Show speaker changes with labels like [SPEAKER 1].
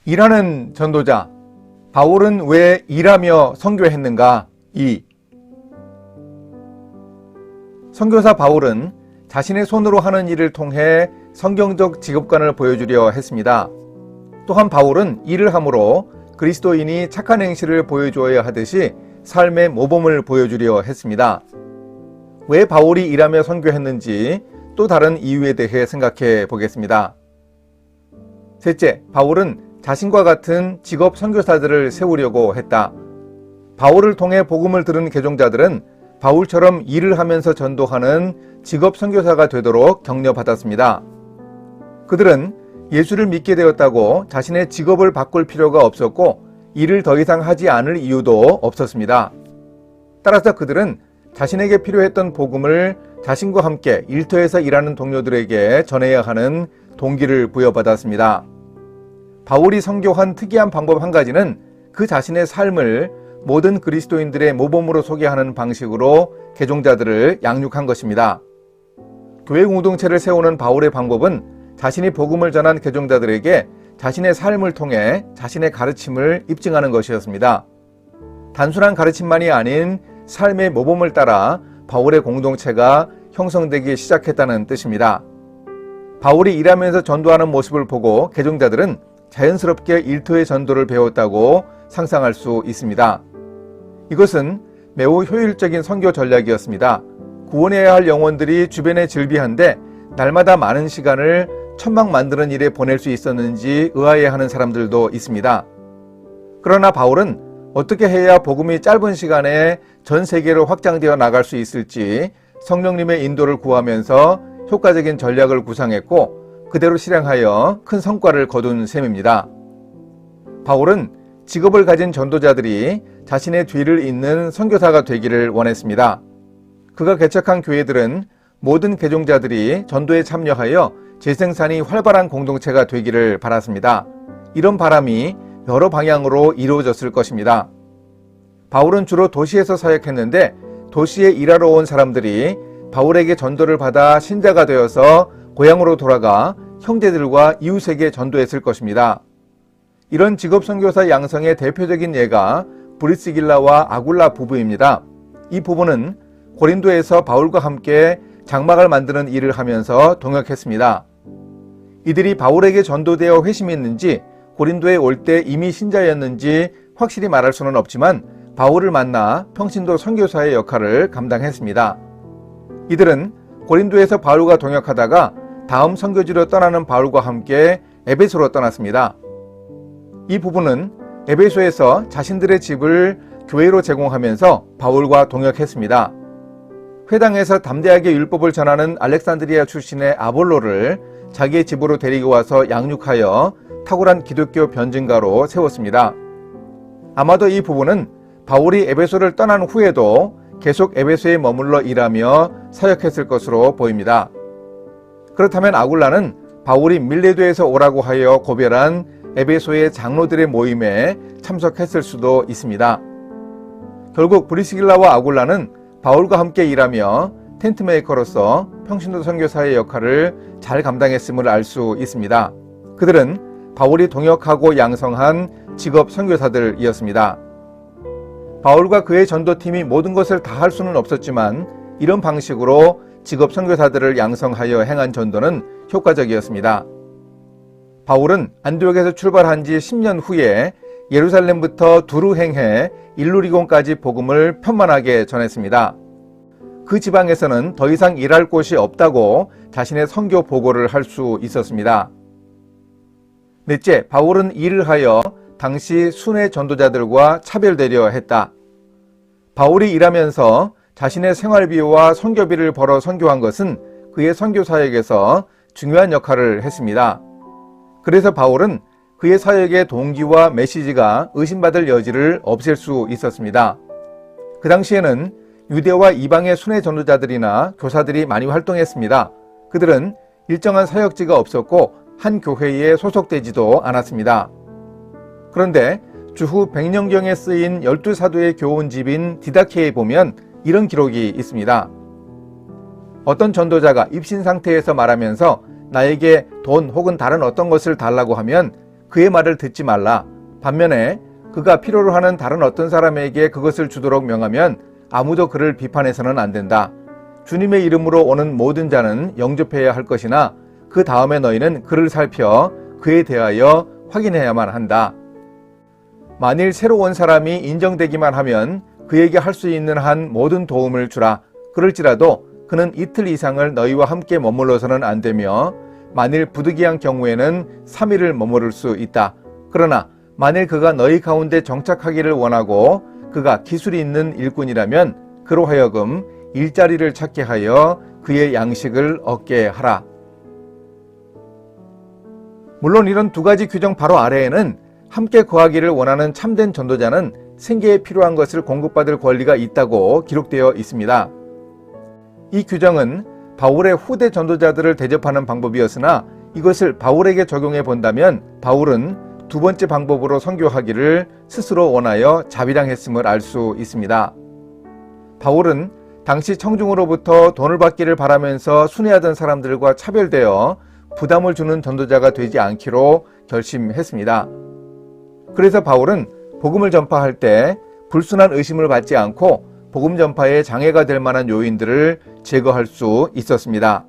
[SPEAKER 1] 일하는 전도자, 바울은 왜 일하며 선교했는가? 2. 선교사 바울은 자신의 손으로 하는 일을 통해 성경적 직업관을 보여주려 했습니다. 또한 바울은 일을 함으로 그리스도인이 착한 행실을 보여주어야 하듯이 삶의 모범을 보여주려 했습니다. 왜 바울이 일하며 선교했는지 또 다른 이유에 대해 생각해 보겠습니다. 셋째, 바울은 자신과 같은 직업 선교사들을 세우려고 했다. 바울을 통해 복음을 들은 개종자들은 바울처럼 일을 하면서 전도하는 직업 선교사가 되도록 격려받았습니다. 그들은 예수를 믿게 되었다고 자신의 직업을 바꿀 필요가 없었고 일을 더 이상 하지 않을 이유도 없었습니다. 따라서 그들은 자신에게 필요했던 복음을 자신과 함께 일터에서 일하는 동료들에게 전해야 하는 동기를 부여받았습니다. 바울이 선교한 특이한 방법 한 가지는 그 자신의 삶을 모든 그리스도인들의 모범으로 소개하는 방식으로 개종자들을 양육한 것입니다. 교회 공동체를 세우는 바울의 방법은 자신이 복음을 전한 개종자들에게 자신의 삶을 통해 자신의 가르침을 입증하는 것이었습니다. 단순한 가르침만이 아닌 삶의 모범을 따라 바울의 공동체가 형성되기 시작했다는 뜻입니다. 바울이 일하면서 전도하는 모습을 보고 개종자들은 자연스럽게 일터의 전도를 배웠다고 상상할 수 있습니다. 이것은 매우 효율적인 선교 전략이었습니다. 구원해야 할 영혼들이 주변에 즐비한데 날마다 많은 시간을 천막 만드는 일에 보낼 수 있었는지 의아해하는 사람들도 있습니다. 그러나 바울은 어떻게 해야 복음이 짧은 시간에 전 세계로 확장되어 나갈 수 있을지 성령님의 인도를 구하면서 효과적인 전략을 구상했고 그대로 실행하여 큰 성과를 거둔 셈입니다. 바울은 직업을 가진 전도자들이 자신의 뒤를 잇는 선교사가 되기를 원했습니다. 그가 개척한 교회들은 모든 개종자들이 전도에 참여하여 재생산이 활발한 공동체가 되기를 바랐습니다. 이런 바람이 여러 방향으로 이루어졌을 것입니다. 바울은 주로 도시에서 사역했는데 도시에 일하러 온 사람들이 바울에게 전도를 받아 신자가 되어서 고향으로 돌아가 형제들과 이웃에게 전도했을 것입니다. 이런 직업 선교사 양성의 대표적인 예가 브리스길라와 아굴라 부부입니다. 이 부부는 고린도에서 바울과 함께 장막을 만드는 일을 하면서 동역했습니다. 이들이 바울에게 전도되어 회심했는지 고린도에 올 때 이미 신자였는지 확실히 말할 수는 없지만 바울을 만나 평신도 선교사의 역할을 감당했습니다. 이들은 고린도에서 바울과 동역하다가 다음 선교지로 떠나는 바울과 함께 에베소로 떠났습니다. 이 부부는 에베소에서 자신들의 집을 교회로 제공하면서 바울과 동역했습니다. 회당에서 담대하게 율법을 전하는 알렉산드리아 출신의 아볼로를 자기의 집으로 데리고 와서 양육하여 탁월한 기독교 변증가로 세웠습니다. 아마도 이 부부는 바울이 에베소를 떠난 후에도 계속 에베소에 머물러 일하며 사역했을 것으로 보입니다. 그렇다면 아굴라는 바울이 밀레도에서 오라고 하여 고별한 에베소의 장로들의 모임에 참석했을 수도 있습니다. 결국 브리스길라와 아굴라는 바울과 함께 일하며 텐트메이커로서 평신도 선교사의 역할을 잘 감당했음을 알 수 있습니다. 그들은 바울이 동역하고 양성한 직업 선교사들이었습니다. 바울과 그의 전도팀이 모든 것을 다 할 수는 없었지만 이런 방식으로 직업 선교사들을 양성하여 행한 전도는 효과적이었습니다. 바울은 안디옥에서 출발한 지 10년 후에 예루살렘부터 두루 행해 일루리곤까지 복음을 편만하게 전했습니다. 그 지방에서는 더 이상 일할 곳이 없다고 자신의 선교 보고를 할 수 있었습니다. 넷째, 바울은 일을 하여 당시 순회 전도자들과 차별되려 했다. 바울이 일하면서 자신의 생활비와 선교비를 벌어 선교한 것은 그의 선교 사역에서 중요한 역할을 했습니다. 그래서 바울은 그의 사역의 동기와 메시지가 의심받을 여지를 없앨 수 있었습니다. 그 당시에는 유대와 이방의 순회 전도자들이나 교사들이 많이 활동했습니다. 그들은 일정한 사역지가 없었고 한 교회에 소속되지도 않았습니다. 그런데 주후 100년경에 쓰인 12사도의 교훈집인 디다케에 보면 이런 기록이 있습니다. 어떤 전도자가 입신 상태에서 말하면서 나에게 돈 혹은 다른 어떤 것을 달라고 하면 그의 말을 듣지 말라. 반면에 그가 필요로 하는 다른 어떤 사람에게 그것을 주도록 명하면 아무도 그를 비판해서는 안 된다. 주님의 이름으로 오는 모든 자는 영접해야 할 것이나 그 다음에 너희는 그를 살펴 그에 대하여 확인해야만 한다. 만일 새로 온 사람이 인정되기만 하면 그에게 할 수 있는 한 모든 도움을 주라. 그럴지라도 그는 이틀 이상을 너희와 함께 머물러서는 안 되며 만일 부득이한 경우에는 3일을 머무를 수 있다. 그러나 만일 그가 너희 가운데 정착하기를 원하고 그가 기술이 있는 일꾼이라면 그로 하여금 일자리를 찾게 하여 그의 양식을 얻게 하라. 물론 이런 두 가지 규정 바로 아래에는 함께 거하기를 원하는 참된 전도자는 생계에 필요한 것을 공급받을 권리가 있다고 기록되어 있습니다. 이 규정은 바울의 후대 전도자들을 대접하는 방법이었으나 이것을 바울에게 적용해 본다면 바울은 두 번째 방법으로 선교하기를 스스로 원하여 자비량했음을 알 수 있습니다. 바울은 당시 청중으로부터 돈을 받기를 바라면서 순회하던 사람들과 차별되어 부담을 주는 전도자가 되지 않기로 결심했습니다. 그래서 바울은 복음을 전파할 때 불순한 의심을 받지 않고 복음 전파에 장애가 될 만한 요인들을 제거할 수 있었습니다.